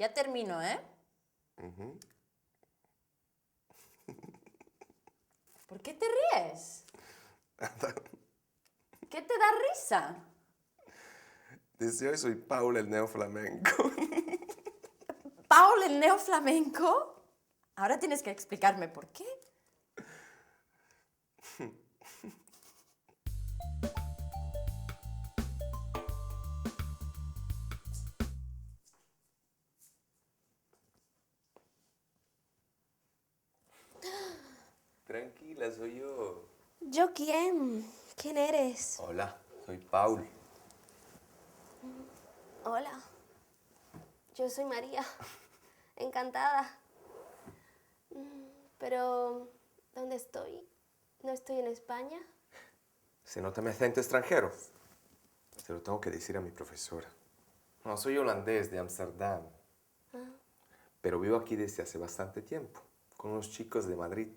Ya termino, ¿eh? ¿Por qué te ríes? ¿Qué te da risa? Desde hoy soy Paul el neoflamenco. ¿Paul el neoflamenco? Ahora tienes que explicarme por qué. Tranquila, soy yo. ¿Yo quién? ¿Quién eres? Hola, soy Paul. Hola. Yo soy María. Encantada. Pero, ¿dónde estoy? ¿No estoy en España? ¿Se nota mi acento extranjero? Se lo tengo que decir a mi profesora. No, soy holandés de Ámsterdam. Pero vivo aquí desde hace bastante tiempo, con unos chicos de Madrid.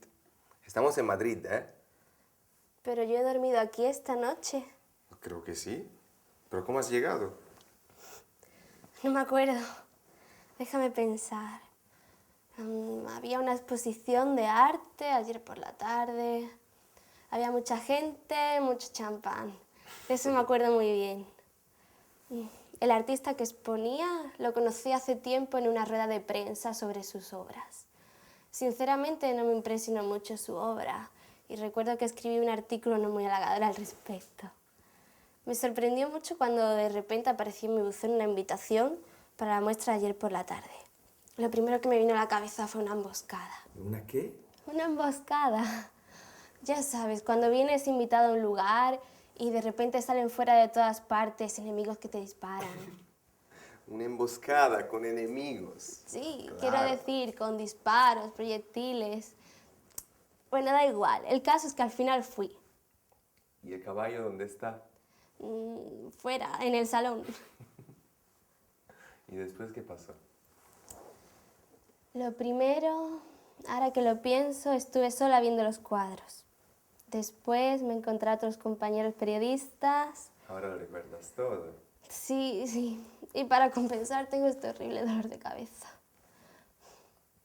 Estamos en Madrid, ¿eh? Pero yo he dormido aquí esta noche. Creo que sí. ¿Pero cómo has llegado? No me acuerdo. Déjame pensar. Había una exposición de arte ayer por la tarde. Había mucha gente, mucho champán. De eso me acuerdo muy bien. El artista que exponía lo conocí hace tiempo en una rueda de prensa sobre sus obras. Sinceramente no me impresionó mucho su obra y recuerdo que escribí un artículo no muy halagador al respecto. Me sorprendió mucho cuando de repente apareció en mi buzón una invitación para la muestra de ayer por la tarde. Lo primero que me vino a la cabeza fue una emboscada. ¿Una qué? Una emboscada. Ya sabes, cuando vienes invitado a un lugar y de repente salen fuera de todas partes enemigos que te disparan. Una emboscada con enemigos. Sí, Claro. quiero decir, con disparos, proyectiles. Bueno, da igual. El caso es que al final fui. ¿Y el caballo dónde está? Fuera, en el salón. ¿Y después qué pasó? Lo primero, ahora que lo pienso, estuve sola viendo los cuadros. Después me encontré a otros compañeros periodistas. Ahora lo recuerdas todo. Sí. Y para compensar tengo este horrible dolor de cabeza.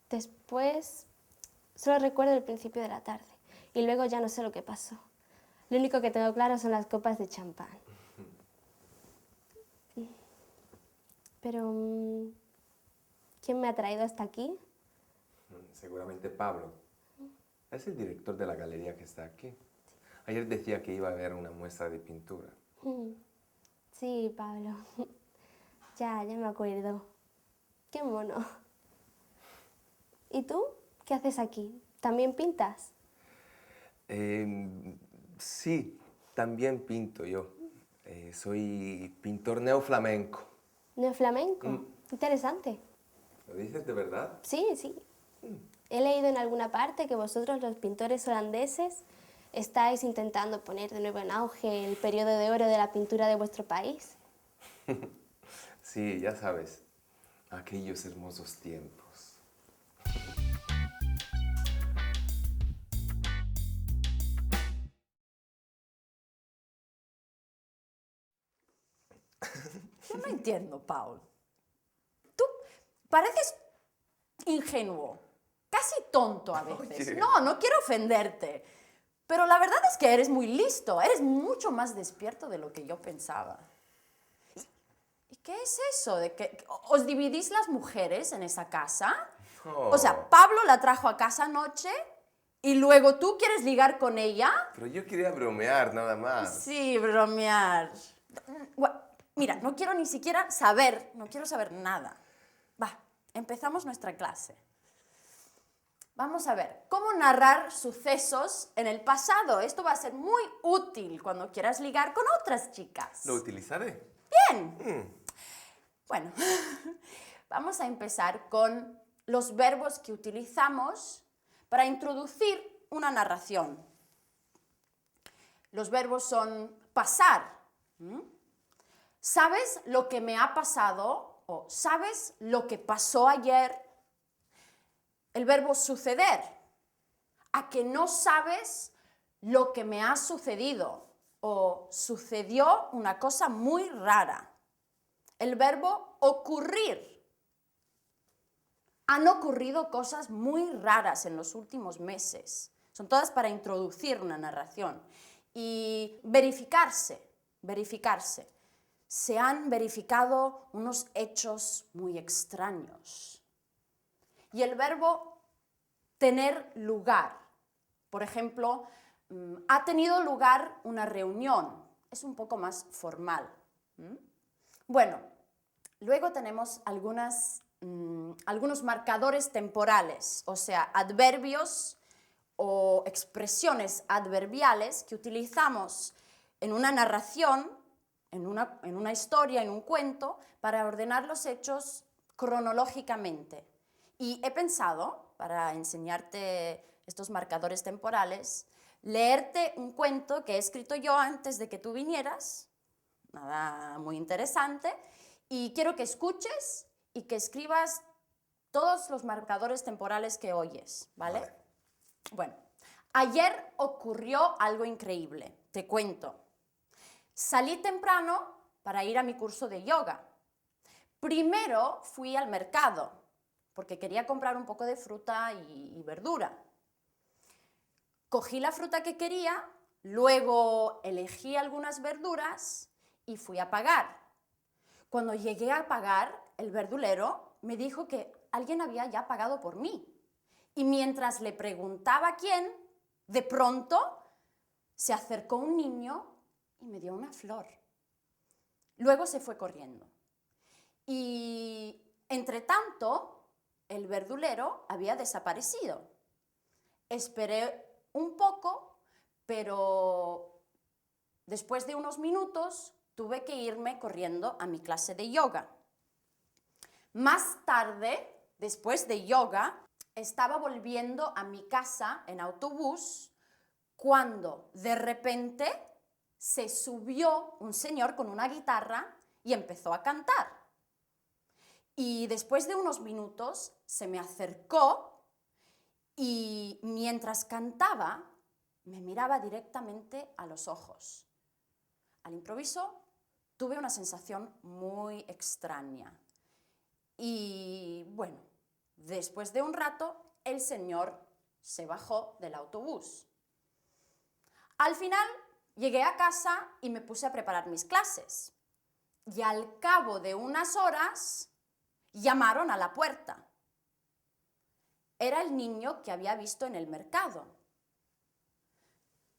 Después, solo recuerdo el principio de la tarde. Y luego ya no sé lo que pasó. Lo único que tengo claro son las copas de champán. Pero, ¿quién me ha traído hasta aquí? Seguramente Pablo. Es el director de la galería que está aquí. Ayer decía que iba a haber una muestra de pintura. Sí, Pablo. Ya me acuerdo. Qué mono. ¿Y tú? ¿Qué haces aquí? ¿También pintas? Sí, también pinto yo. Soy pintor neoflamenco. ¿Neoflamenco? Interesante. ¿Lo dices de verdad? Sí. He leído en alguna parte que vosotros, los pintores holandeses, estáis intentando poner de nuevo en auge el periodo de oro de la pintura de vuestro país. Sí, ya sabes, aquellos hermosos tiempos. Yo no entiendo, Paul. Tú pareces ingenuo, casi tonto a veces. Oye. No quiero ofenderte. Pero la verdad es que eres muy listo, eres mucho más despierto de lo que yo pensaba. ¿Y qué es eso de que os dividís las mujeres en esa casa? Oh. O sea, Pablo la trajo a casa anoche y luego tú quieres ligar con ella. Pero yo quería bromear, nada más. Sí, bromear. Mira, no quiero ni siquiera saber, no quiero saber nada. Va, empezamos nuestra clase. Vamos a ver, cómo narrar sucesos en el pasado. Esto va a ser muy útil cuando quieras ligar con otras chicas. Lo utilizaré. Bien. Bueno, vamos a empezar con los verbos que utilizamos para introducir una narración. Los verbos son pasar. ¿Sabes lo que me ha pasado? O ¿sabes lo que pasó ayer? El verbo suceder. ¿A que no sabes lo que me ha sucedido? O sucedió una cosa muy rara. El verbo ocurrir. Han ocurrido cosas muy raras en los últimos meses. Son todas para introducir una narración. Y verificarse. Se han verificado unos hechos muy extraños. Y el verbo tener lugar. Por ejemplo, ha tenido lugar una reunión. Es un poco más formal. Bueno, luego tenemos algunos marcadores temporales, o sea, adverbios o expresiones adverbiales que utilizamos en una narración, en una historia, en un cuento, para ordenar los hechos cronológicamente. Y he pensado, para enseñarte estos marcadores temporales, leerte un cuento que he escrito yo antes de que tú vinieras, nada muy interesante, y quiero que escuches y que escribas todos los marcadores temporales que oyes, ¿vale? Bueno, ayer ocurrió algo increíble, te cuento. Salí temprano para ir a mi curso de yoga. Primero fui al mercado, porque quería comprar un poco de fruta y verdura. Cogí la fruta que quería, luego elegí algunas verduras y fui a pagar. Cuando llegué a pagar, el verdulero me dijo que alguien había ya pagado por mí. Y mientras le preguntaba quién, de pronto se acercó un niño y me dio una flor. Luego se fue corriendo. Y entre tanto, el verdulero había desaparecido. Esperé un poco, pero después de unos minutos tuve que irme corriendo a mi clase de yoga. Más tarde, después de yoga, estaba volviendo a mi casa en autobús cuando de repente se subió un señor con una guitarra y empezó a cantar. Y después de unos minutos se me acercó y mientras cantaba me miraba directamente a los ojos. Al improviso tuve una sensación muy extraña. Y bueno, después de un rato el señor se bajó del autobús. Al final llegué a casa y me puse a preparar mis clases. Y al cabo de unas horas llamaron a la puerta. Era el niño que había visto en el mercado.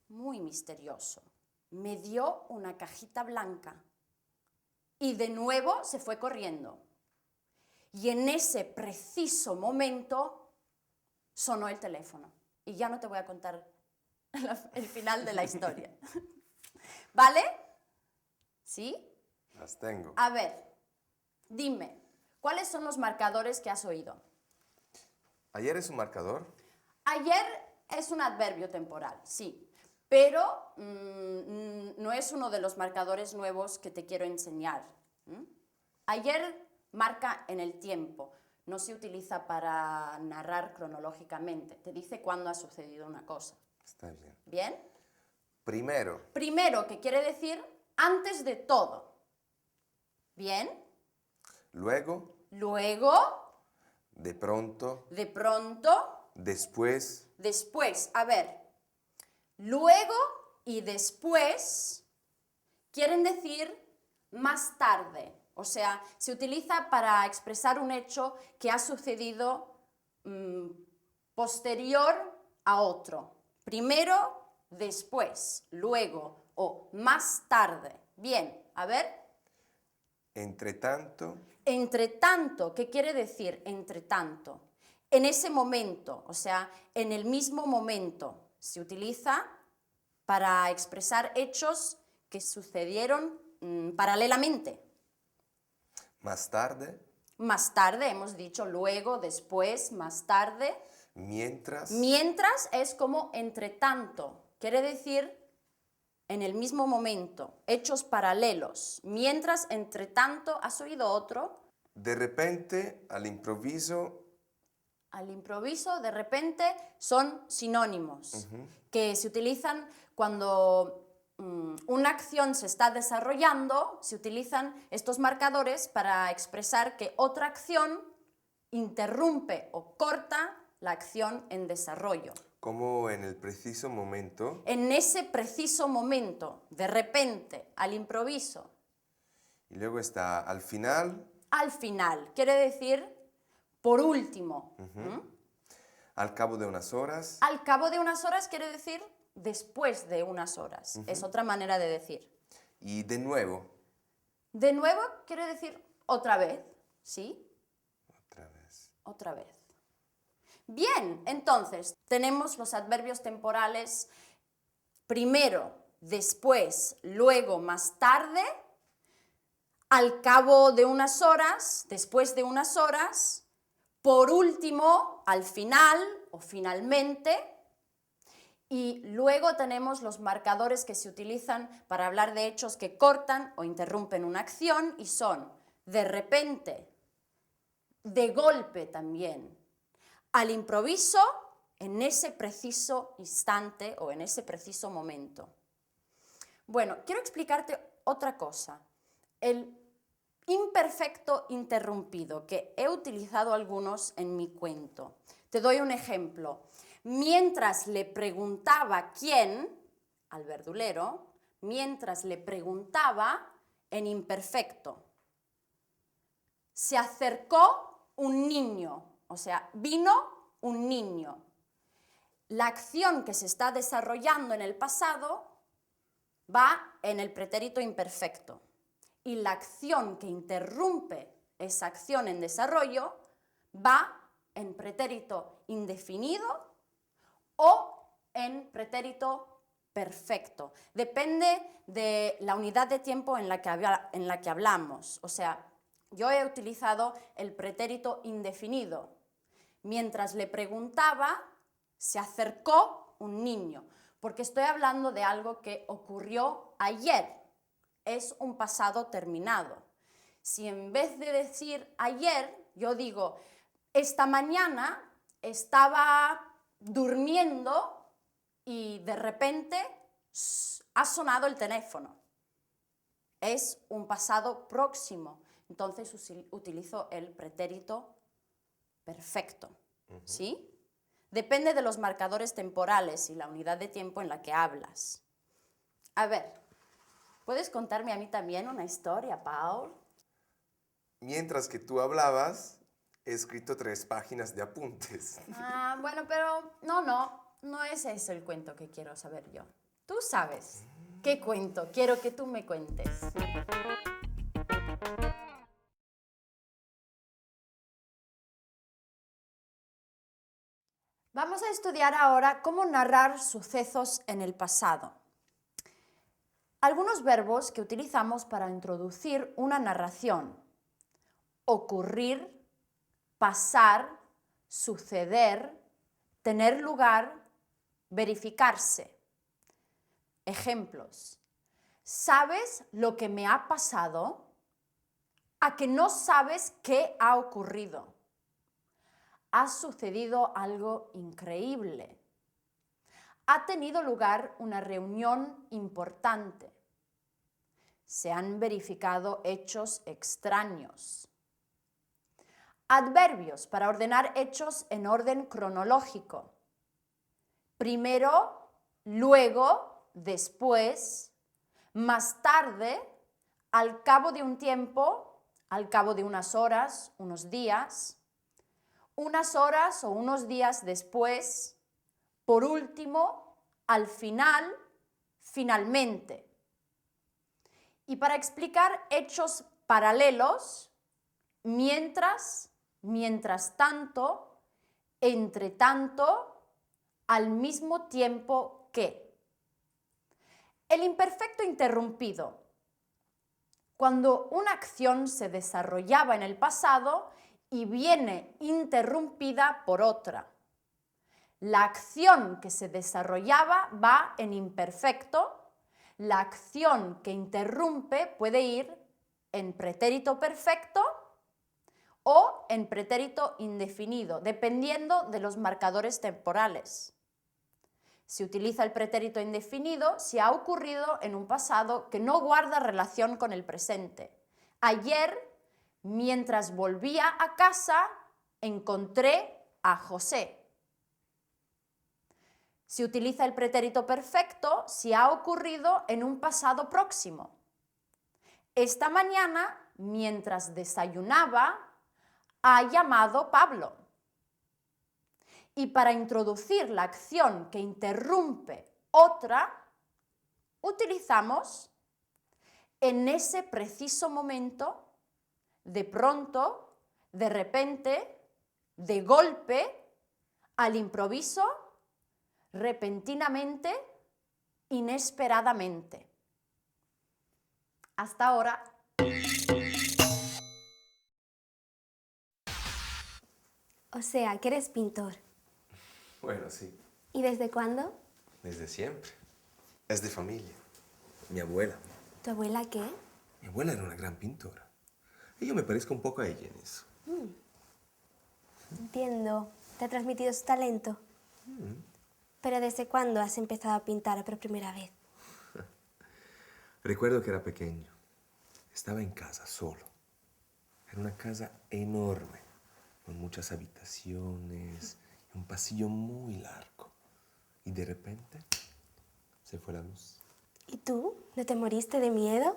Muy misterioso. Me dio una cajita blanca y de nuevo se fue corriendo. Y en ese preciso momento sonó el teléfono. Y ya no te voy a contar el final de la historia. ¿Vale? ¿Sí? Las tengo. A ver, dime, ¿cuáles son los marcadores que has oído? ¿Ayer es un marcador? Ayer es un adverbio temporal, sí, pero no es uno de los marcadores nuevos que te quiero enseñar. Ayer marca en el tiempo, no se utiliza para narrar cronológicamente, te dice cuándo ha sucedido una cosa. Está bien. ¿Bien? Primero. Primero, que quiere decir antes de todo. ¿Bien? Luego. Luego. De pronto. De pronto. Después. Después. A ver. Luego y después quieren decir más tarde. O sea, se utiliza para expresar un hecho que ha sucedido posterior a otro. Primero, después, luego o más tarde. Bien, a ver. Entre tanto. Entre tanto, ¿qué quiere decir entre tanto? En ese momento, o sea, en el mismo momento, se utiliza para expresar hechos que sucedieron paralelamente. Más tarde. Más tarde, hemos dicho luego, después, más tarde. Mientras. Mientras es como entre tanto, quiere decir en el mismo momento, hechos paralelos. Mientras, entre tanto, ¿has oído otro? De repente, al improviso. Al improviso, de repente, son sinónimos que se utilizan cuando una acción se está desarrollando, se utilizan estos marcadores para expresar que otra acción interrumpe o corta la acción en desarrollo. Como en el preciso momento. En ese preciso momento, de repente, al improviso. Y luego está al final. Al final, quiere decir por último. Al cabo de unas horas. Al cabo de unas horas quiere decir después de unas horas. Es otra manera de decir. Y de nuevo. De nuevo quiere decir otra vez, ¿sí? Otra vez. Otra vez. Bien, entonces tenemos los adverbios temporales primero, después, luego, más tarde, al cabo de unas horas, después de unas horas, por último, al final o finalmente, y luego tenemos los marcadores que se utilizan para hablar de hechos que cortan o interrumpen una acción y son de repente, de golpe también, al improviso, en ese preciso instante o en ese preciso momento. Bueno, quiero explicarte otra cosa. El imperfecto interrumpido, que he utilizado algunos en mi cuento. Te doy un ejemplo. Mientras le preguntaba quién, al verdulero, mientras le preguntaba en imperfecto, se acercó un niño, o sea, vino un niño. La acción que se está desarrollando en el pasado va en el pretérito imperfecto y la acción que interrumpe esa acción en desarrollo va en pretérito indefinido o en pretérito perfecto. Depende de la unidad de tiempo en la que hablamos. O sea, yo he utilizado el pretérito indefinido. Mientras le preguntaba, se acercó un niño, porque estoy hablando de algo que ocurrió ayer. Es un pasado terminado. Si en vez de decir ayer, yo digo, esta mañana estaba durmiendo y de repente ha sonado el teléfono. Es un pasado próximo. Entonces utilizo el pretérito perfecto. ¿Sí? Depende de los marcadores temporales y la unidad de tiempo en la que hablas. A ver, ¿puedes contarme a mí también una historia, Paul? Mientras que tú hablabas, he escrito 3 páginas de apuntes. Bueno, pero no es ese el cuento que quiero saber yo. Tú sabes qué cuento quiero que tú me cuentes. Vamos a estudiar ahora cómo narrar sucesos en el pasado. Algunos verbos que utilizamos para introducir una narración. Ocurrir, pasar, suceder, tener lugar, verificarse. Ejemplos. ¿Sabes lo que me ha pasado? ¿A que no sabes qué ha ocurrido? Ha sucedido algo increíble. Ha tenido lugar una reunión importante. Se han verificado hechos extraños. Adverbios para ordenar hechos en orden cronológico. Primero, luego, después, más tarde, al cabo de un tiempo, al cabo de unas horas, unos días, unas horas o unos días después, por último, al final, finalmente. Y para explicar hechos paralelos, mientras, mientras tanto, entre tanto, al mismo tiempo que. El imperfecto interrumpido. Cuando una acción se desarrollaba en el pasado y viene interrumpida por otra. La acción que se desarrollaba va en imperfecto, la acción que interrumpe puede ir en pretérito perfecto o en pretérito indefinido, dependiendo de los marcadores temporales. Se utiliza el pretérito indefinido si ha ocurrido en un pasado que no guarda relación con el presente. Ayer, mientras volvía a casa, encontré a José. Se utiliza el pretérito perfecto si ha ocurrido en un pasado próximo. Esta mañana, mientras desayunaba, ha llamado Pablo. Y para introducir la acción que interrumpe otra, utilizamos en ese preciso momento, de pronto, de repente, de golpe, al improviso, repentinamente, inesperadamente. Hasta ahora. O sea, que eres pintor. Bueno, sí. ¿Y desde cuándo? Desde siempre. Es de familia. Mi abuela. ¿Tu abuela qué? Mi abuela era una gran pintora. Y yo me parezco un poco a ella en eso. Entiendo. ¿Te ha transmitido su talento? ¿Pero desde cuándo has empezado a pintar por primera vez? Recuerdo que era pequeño. Estaba en casa, solo. Era una casa enorme, con muchas habitaciones y un pasillo muy largo. Y de repente se fue la luz. ¿Y tú? ¿No te moriste de miedo?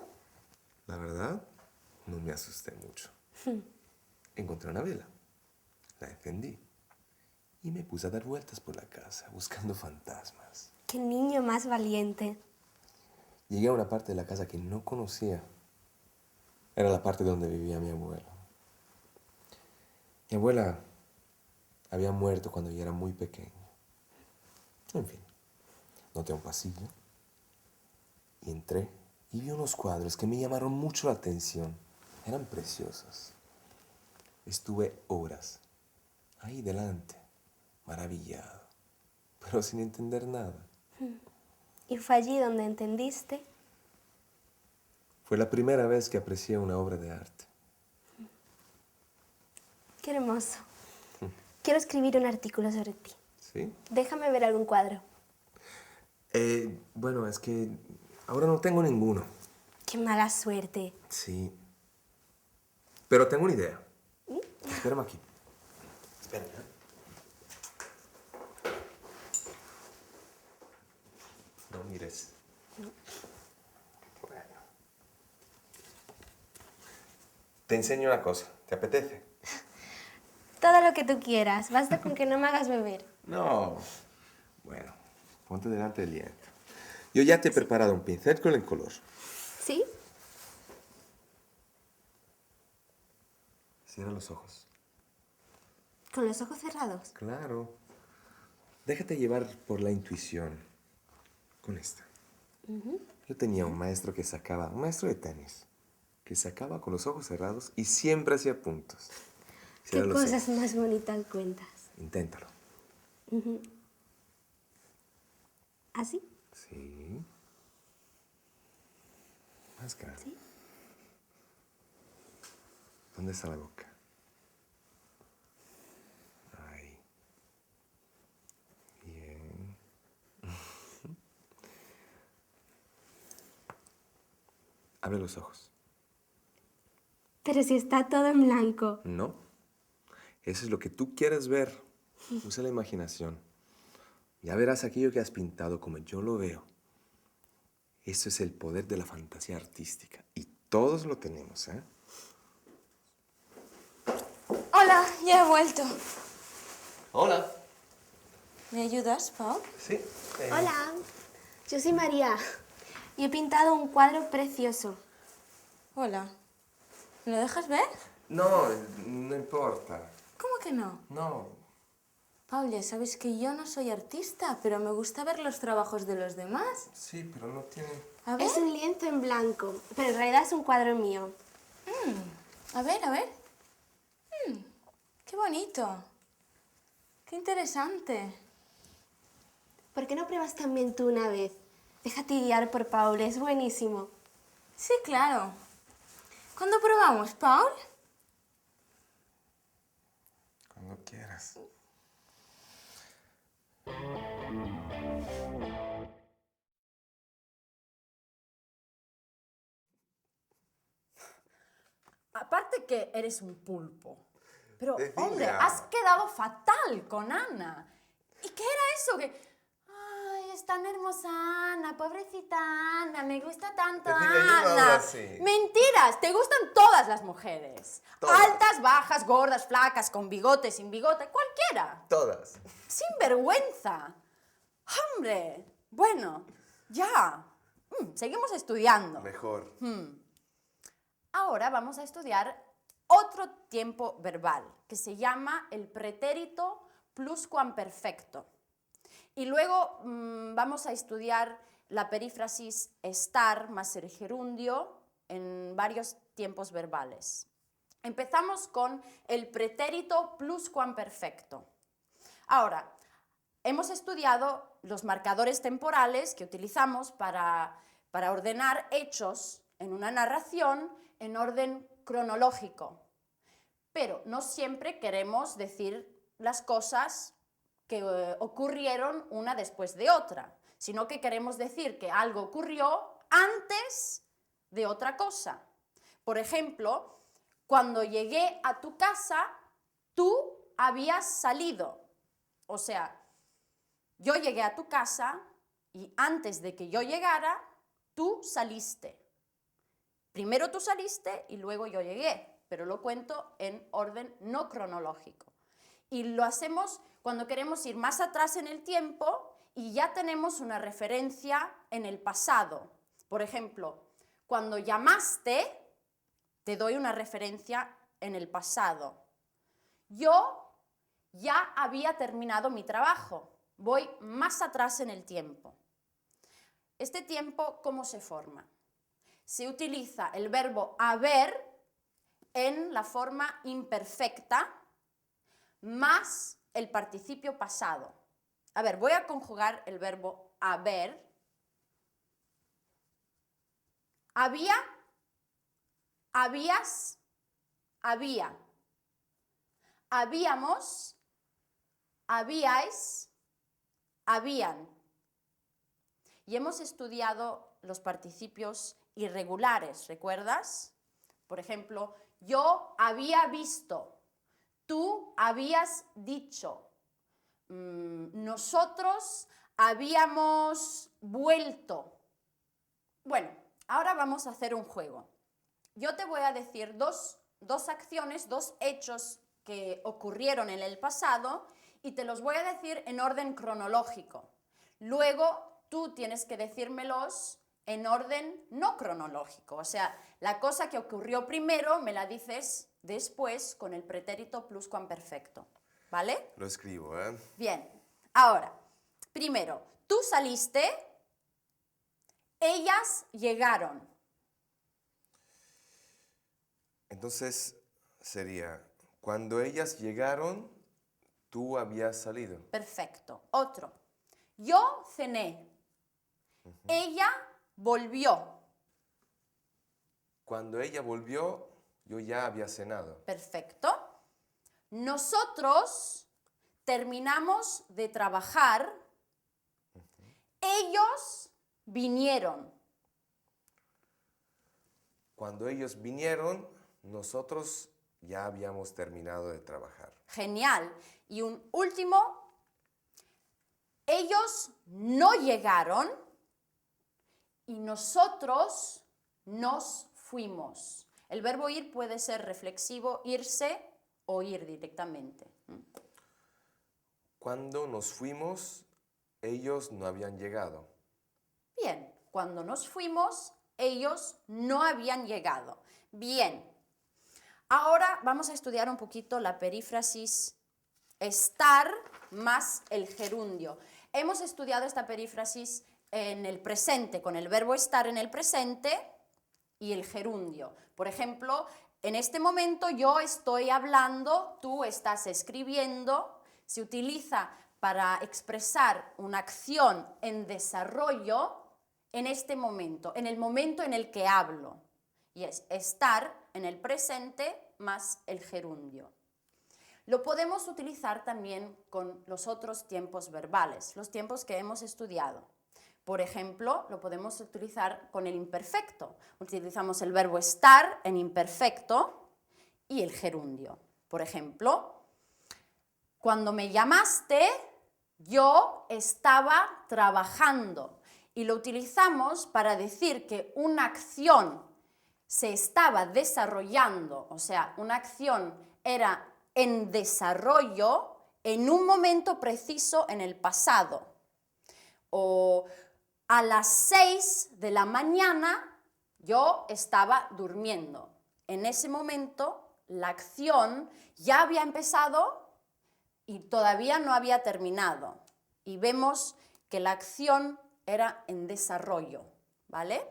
La verdad, no me asusté mucho. Encontré una vela, la encendí y me puse a dar vueltas por la casa buscando fantasmas. ¡Qué niño más valiente! Llegué a una parte de la casa que no conocía. Era la parte donde vivía mi abuelo. Mi abuela había muerto cuando yo era muy pequeño. En fin, noté un pasillo y entré y vi unos cuadros que me llamaron mucho la atención. Eran preciosos. Estuve horas ahí delante, maravillado, pero sin entender nada. ¿Y fue allí donde entendiste? Fue la primera vez que aprecié una obra de arte. ¡Qué hermoso! Quiero escribir un artículo sobre ti. ¿Sí? Déjame ver algún cuadro. Bueno, es que ahora no tengo ninguno. ¡Qué mala suerte! Sí. Pero tengo una idea. Espérame aquí. Espérame. No mires. Bueno. Te enseño una cosa. ¿Te apetece? Todo lo que tú quieras. Basta con que no me hagas beber. No. Bueno, ponte delante del lienzo. Yo ya te he preparado un pincel con el color. ¿Sí? Cierra los ojos. ¿Con los ojos cerrados? Claro. Déjate llevar por la intuición. Con esta. Yo tenía un maestro un maestro de tenis, que sacaba con los ojos cerrados y siempre hacía puntos. ¿Qué Cierra los cosas ojos. más bonitas cuentas? Inténtalo. ¿Así? Sí. Más grande. ¿Sí? ¿Dónde está la boca? Ahí. Bien. Abre los ojos. Pero si está todo en blanco. No. Eso es lo que tú quieres ver. Usa la imaginación. Ya verás aquello que has pintado como yo lo veo. Eso es el poder de la fantasía artística. Y todos lo tenemos, ¿eh? Hola, ya he vuelto. Hola. ¿Me ayudas, Pau? Sí. Hola, yo soy María y he pintado un cuadro precioso. Hola. ¿Me lo dejas ver? No, no importa. ¿Cómo que no? No. Paul, ya sabes que yo no soy artista, pero me gusta ver los trabajos de los demás. Sí, pero no tiene... A ver, Es un lienzo en blanco, pero en realidad es un cuadro mío. a ver, a ver. Qué bonito. Qué interesante. ¿Por qué no pruebas también tú una vez? Déjate guiar por Paul, es buenísimo. Sí, claro. ¿Cuándo probamos, Paul? Cuando quieras. Aparte que eres un pulpo. Pero, Decía. hombre, has quedado fatal con Ana. ¿Y qué era eso? Que, ay, es tan hermosa Ana, pobrecita Ana, me gusta tanto Cecilia, yo no hablo Ana. así. Mentiras, te gustan todas las mujeres. Todas. Altas, bajas, gordas, flacas, con bigote, sin bigote, cualquiera. Todas. Sin vergüenza. Hombre, bueno, ya. Seguimos estudiando. Mejor. Ahora vamos a estudiar otro tiempo verbal que se llama el pretérito pluscuamperfecto. Y luego vamos a estudiar la perífrasis estar más el gerundio en varios tiempos verbales. Empezamos con el pretérito pluscuamperfecto. Ahora, hemos estudiado los marcadores temporales que utilizamos para ordenar hechos en una narración en orden cronológico. Pero no siempre queremos decir las cosas que ocurrieron una después de otra, sino que queremos decir que algo ocurrió antes de otra cosa. Por ejemplo, cuando llegué a tu casa, tú habías salido. O sea, yo llegué a tu casa y antes de que yo llegara, tú saliste. Primero tú saliste y luego yo llegué, pero lo cuento en orden no cronológico. Y lo hacemos cuando queremos ir más atrás en el tiempo y ya tenemos una referencia en el pasado. Por ejemplo, cuando llamaste, te doy una referencia en el pasado. Yo ya había terminado mi trabajo. Voy más atrás en el tiempo. Este tiempo, ¿cómo se forma? Se utiliza el verbo haber en la forma imperfecta más el participio pasado. A ver, voy a conjugar el verbo haber. Había, habías, había. Habíamos, habíais, habían. Y hemos estudiado los participios irregulares, ¿recuerdas? Por ejemplo, yo había visto, tú habías dicho, nosotros habíamos vuelto. Bueno, ahora vamos a hacer un juego. Yo te voy a decir dos acciones, dos hechos que ocurrieron en el pasado y te los voy a decir en orden cronológico. Luego tú tienes que decírmelos en orden no cronológico. O sea, la cosa que ocurrió primero me la dices después con el pretérito pluscuamperfecto. ¿Vale? Lo escribo, ¿eh? Bien. Ahora, primero, tú saliste, ellas llegaron. Entonces sería, cuando ellas llegaron, tú habías salido. Perfecto. Otro. Yo cené. Ella volvió. Cuando ella volvió, yo ya había cenado. Perfecto. Nosotros terminamos de trabajar. Ellos vinieron. Cuando ellos vinieron, nosotros ya habíamos terminado de trabajar. Genial. Y un último. Ellos no llegaron y nosotros nos fuimos. El verbo ir puede ser reflexivo, irse o ir directamente. Cuando nos fuimos, ellos no habían llegado. Bien, cuando nos fuimos, ellos no habían llegado. Bien, ahora vamos a estudiar un poquito la perífrasis estar más el gerundio. Hemos estudiado esta perífrasis en el presente, con el verbo estar en el presente y el gerundio. Por ejemplo, en este momento yo estoy hablando, tú estás escribiendo. Se utiliza para expresar una acción en desarrollo en este momento, en el momento en el que hablo. Y es estar en el presente más el gerundio. Lo podemos utilizar también con los otros tiempos verbales, los tiempos que hemos estudiado. Por ejemplo, lo podemos utilizar con el imperfecto. Utilizamos el verbo estar en imperfecto y el gerundio. Por ejemplo, cuando me llamaste, yo estaba trabajando. Y lo utilizamos para decir que una acción se estaba desarrollando, o sea, una acción era en desarrollo en un momento preciso en el pasado. O a las 6 de la mañana yo estaba durmiendo. En ese momento la acción ya había empezado y todavía no había terminado. Y vemos que la acción era en desarrollo, ¿vale?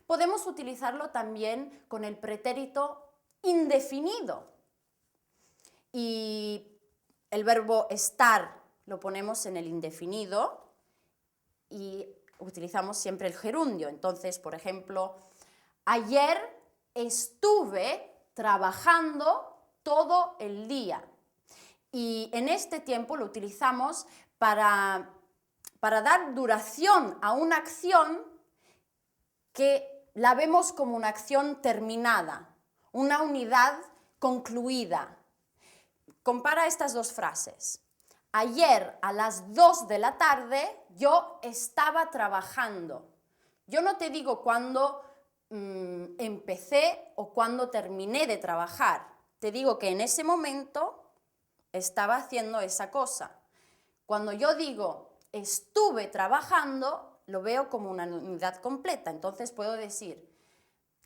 Podemos utilizarlo también con el pretérito indefinido. Y el verbo estar lo ponemos en el indefinido y utilizamos siempre el gerundio. Entonces, por ejemplo, ayer estuve trabajando todo el día. Y en este tiempo lo utilizamos para dar duración a una acción que la vemos como una acción terminada, una unidad concluida. Compara estas dos frases. Ayer a las 2 de la tarde yo estaba trabajando. Yo no te digo cuándo empecé o cuándo terminé de trabajar. Te digo que en ese momento estaba haciendo esa cosa. Cuando yo digo estuve trabajando, lo veo como una unidad completa. Entonces puedo decir,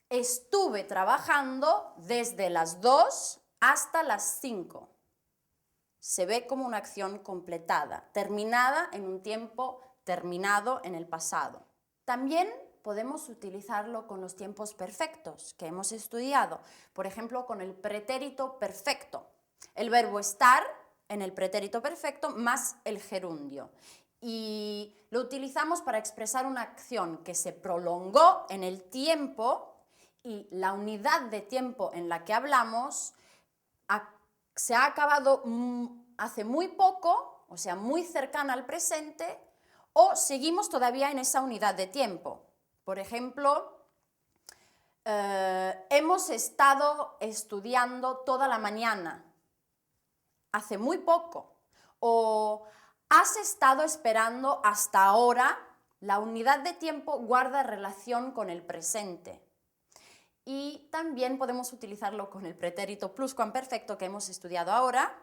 estuve trabajando desde las 2 hasta las 5. Se ve como una acción completada, terminada en un tiempo terminado en el pasado. También podemos utilizarlo con los tiempos perfectos que hemos estudiado. Por ejemplo, con el pretérito perfecto. El verbo estar en el pretérito perfecto más el gerundio. Y lo utilizamos para expresar una acción que se prolongó en el tiempo y la unidad de tiempo en la que hablamos se ha acabado hace muy poco, o sea, muy cercana al presente, o seguimos todavía en esa unidad de tiempo. Por ejemplo, hemos estado estudiando toda la mañana, hace muy poco, o has estado esperando hasta ahora. La unidad de tiempo guarda relación con el presente. Y también podemos utilizarlo con el pretérito pluscuamperfecto que hemos estudiado ahora,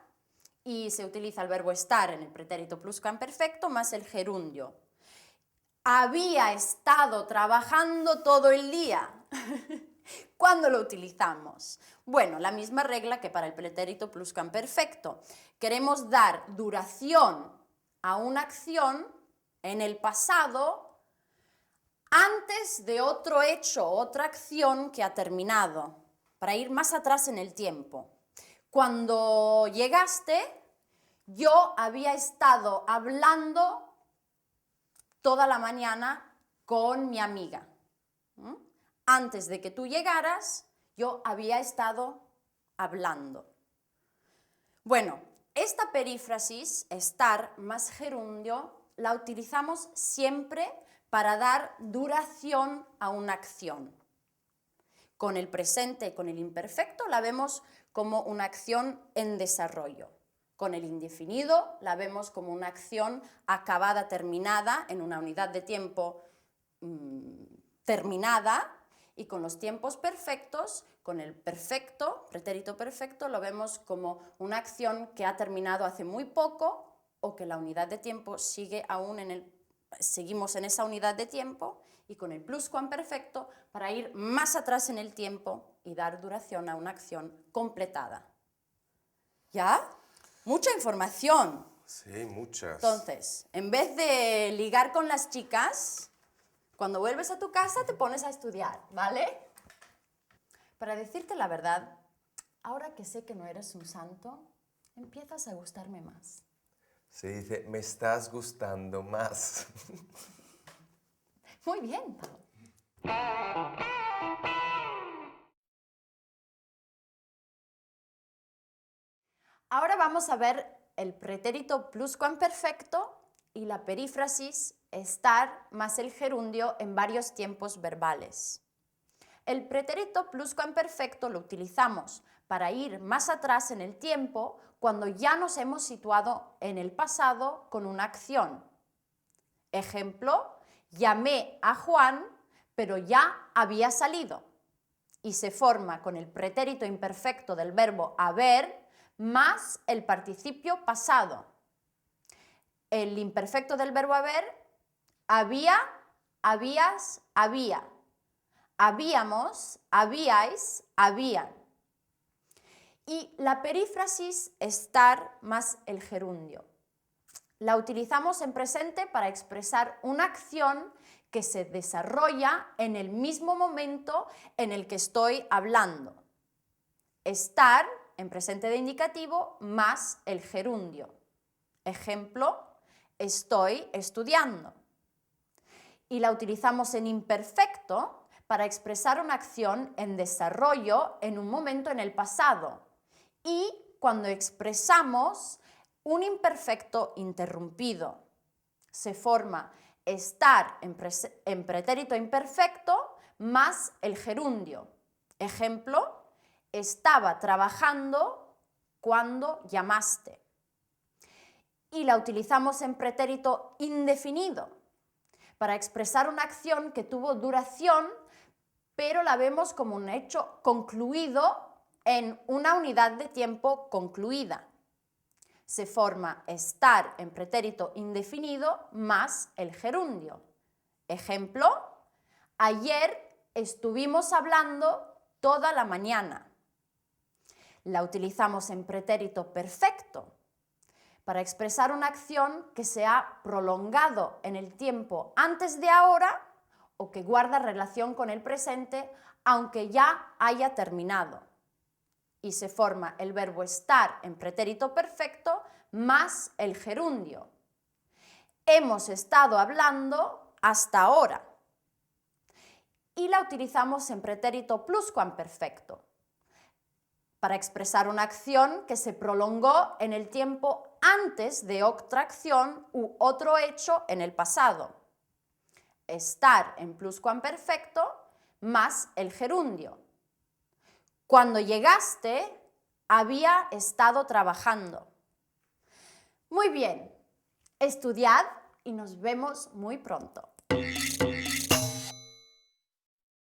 y se utiliza el verbo estar en el pretérito pluscuamperfecto más el gerundio. Había estado trabajando todo el día. ¿Cuándo lo utilizamos? Bueno, la misma regla que para el pretérito pluscuamperfecto. Queremos dar duración a una acción en el pasado antes de otro hecho, otra acción que ha terminado, para ir más atrás en el tiempo. Cuando llegaste, yo había estado hablando toda la mañana con mi amiga. Antes de que tú llegaras, yo había estado hablando. Bueno, esta perífrasis, estar más gerundio, la utilizamos siempre para dar duración a una acción. Con el presente y con el imperfecto la vemos como una acción en desarrollo. Con el indefinido la vemos como una acción acabada, terminada, en una unidad de tiempo terminada. Y con los tiempos perfectos, con el perfecto, pretérito perfecto, lo vemos como una acción que ha terminado hace muy poco o que la unidad de tiempo sigue aún seguimos en esa unidad de tiempo, y con el pluscuamperfecto para ir más atrás en el tiempo y dar duración a una acción completada. ¿Ya? Mucha información. Sí, muchas. Entonces, en vez de ligar con las chicas, cuando vuelves a tu casa te pones a estudiar, ¿vale? Para decirte la verdad, ahora que sé que no eres un santo, empiezas a gustarme más. Se dice, me estás gustando más. Muy bien, Pau. Ahora vamos a ver el pretérito pluscuamperfecto y la perífrasis estar más el gerundio en varios tiempos verbales. El pretérito pluscuamperfecto lo utilizamos para ir más atrás en el tiempo cuando ya nos hemos situado en el pasado con una acción. Ejemplo, llamé a Juan, pero ya había salido. Y se forma con el pretérito imperfecto del verbo haber más el participio pasado. El imperfecto del verbo haber, había, habías, había. Habíamos, habíais, habían. Y la perífrasis estar más el gerundio. La utilizamos en presente para expresar una acción que se desarrolla en el mismo momento en el que estoy hablando. Estar en presente de indicativo más el gerundio. Ejemplo, estoy estudiando. Y la utilizamos en imperfecto para expresar una acción en desarrollo en un momento en el pasado. Y cuando expresamos un imperfecto interrumpido, se forma estar en pretérito imperfecto más el gerundio. Ejemplo, estaba trabajando cuando llamaste. Y la utilizamos en pretérito indefinido para expresar una acción que tuvo duración, pero la vemos como un hecho concluido en una unidad de tiempo concluida. Se forma estar en pretérito indefinido más el gerundio. Ejemplo, ayer estuvimos hablando toda la mañana. La utilizamos en pretérito perfecto para expresar una acción que se ha prolongado en el tiempo antes de ahora o que guarda relación con el presente aunque ya haya terminado. Y se forma el verbo estar en pretérito perfecto más el gerundio. Hemos estado hablando hasta ahora. Y la utilizamos en pretérito pluscuamperfecto para expresar una acción que se prolongó en el tiempo antes de otra acción u otro hecho en el pasado. Estar en pluscuamperfecto más el gerundio. Cuando llegaste, había estado trabajando. Muy bien, estudiad y nos vemos muy pronto.